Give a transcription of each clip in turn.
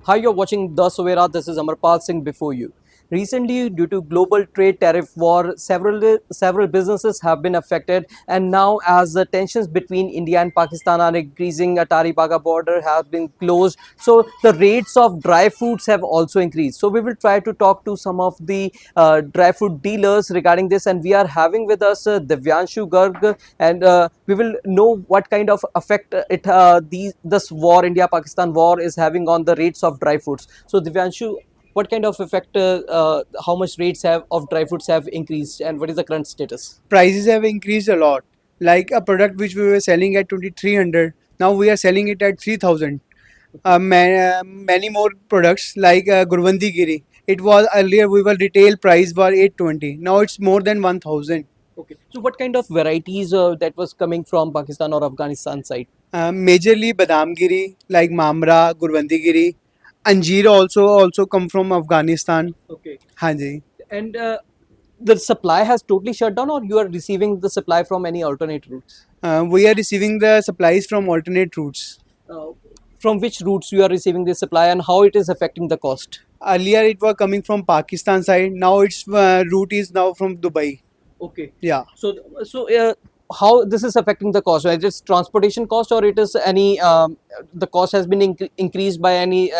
Hi, you're watching The Sovera. This is Amarpal Singh before you. Recently, due to global trade tariff war, several businesses have been affected, and now as the tensions between India and Pakistan are increasing, Atari Baga border has been closed. So the rates of dry fruits have also increased. So we will try to talk to some of the dry fruit dealers regarding this, and we are having with us Divyanshu Garg, and we will know what kind of effect this war, India-Pakistan war, is having on the rates of dry fruits. So Divyanshu, what kind of effect, how much rates have of dry fruits have increased, and what is the current status? Prices have increased a lot. Like a product which we were selling at 2300, now we are selling it at 3000. Many more products like Gurvandi Giri. It was earlier we were retail price was 820. Now it's more than 1000. Okay. So what kind of varieties that was coming from Pakistan or Afghanistan side? Majorly Badam Giri, like Mamra, Gurvandi Giri. Anjeer also come from Afghanistan. Okay. Hanji. And the supply has totally shut down, or you are receiving the supply from any alternate routes? We are receiving the supplies from alternate routes. Uh, from which routes you are receiving this supply, and how it is affecting the cost? Earlier it was coming from Pakistan side. Now its route is now from Dubai. Okay. Yeah. So how this is affecting the cost? It is transportation cost, or it is any the cost has been increased by any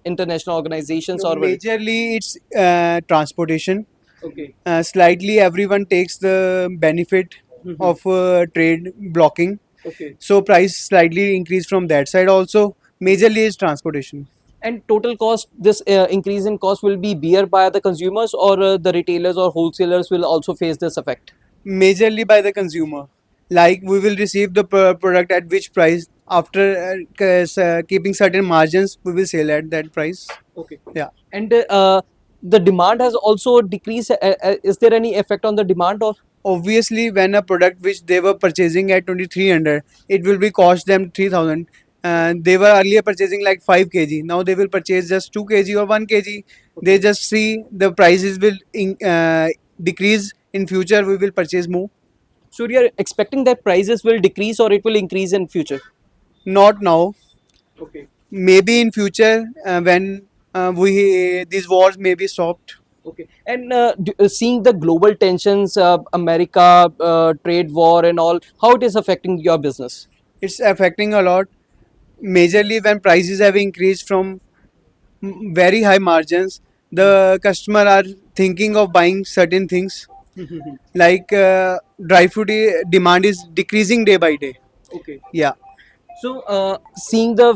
international organizations, No, or will majorly it's transportation. okay. Slightly everyone takes the benefit Mhm. of trade blocking. Okay. So price slightly increased from that side also. Majorly is transportation. And total cost, this increase in cost will be bear by the consumers, or the retailers or wholesalers will also face this effect? Majorly by the consumer. Like we will receive the product at which price. After keeping certain margins, we will sell at that price. Okay. Yeah. And the demand has also decreased. Is there any effect on the demand, or? Obviously, when a product which they were purchasing at 2300, it will be cost them 3000. And they were earlier purchasing like 5 kg. Now they will purchase just 2 kg or 1 kg. They just see the prices will decrease in future. We will purchase more. So you are expecting that prices will decrease, or it will increase in future? Not now. Okay. Maybe in future when we these wars may be stopped. Okay. And seeing the global tensions, America trade war and all, how it is affecting your business? It's affecting a lot. Majorly when prices have increased from very high margins, the customer are thinking of buying certain things like dry fruit demand is decreasing day by day. Okay. Yeah. So, seeing the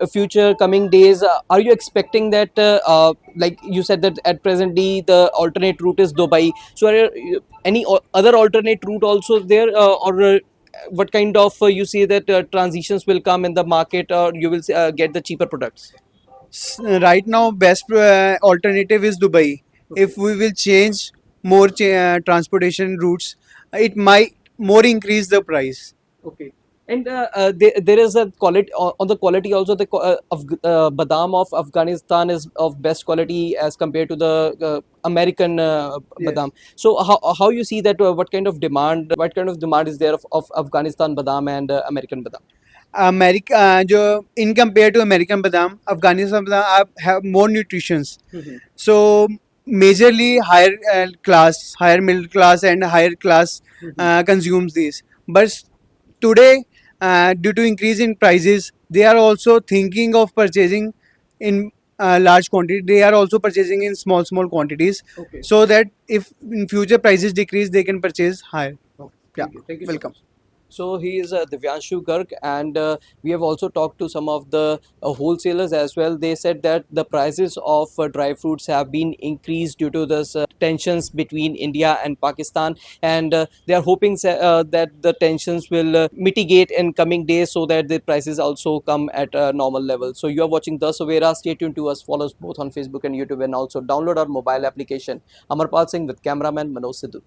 future coming days, are you expecting that, like you said, that at presently the alternate route is Dubai? So, are any other alternate route also there, or what kind of you see that transitions will come in the market, or you will get the cheaper products? Right now best alternative is Dubai. If we will change more transportation routes, it might more increase the price. Okay. And there is a quality on the quality also. The badam of Afghanistan is of best quality as compared to the American Yes. badam. So how you see that? What kind of demand is there of Afghanistan badam and American badam? America जो in compare to American badam, Afghanistan badam have more nutritions. So majorly higher middle class and higher class consumes these. But today, due to increase in prices, they are also thinking of purchasing in large quantity. They are also purchasing in small quantities, Okay. so that if in future prices decrease, they can purchase higher. Okay. Yeah, Thank you welcome. so much. So he is Divyanshu Garg, and we have also talked to some of the wholesalers as well. They said that the prices of dry fruits have been increased due to this tensions between India and Pakistan, and they are hoping that the tensions will mitigate in coming days, so that the prices also come at a normal level. So you are watching The Sovera. Stay tuned to us. Follow us both on Facebook and YouTube, and also download our mobile application. Amarpal Singh with cameraman Manoj Sidhu.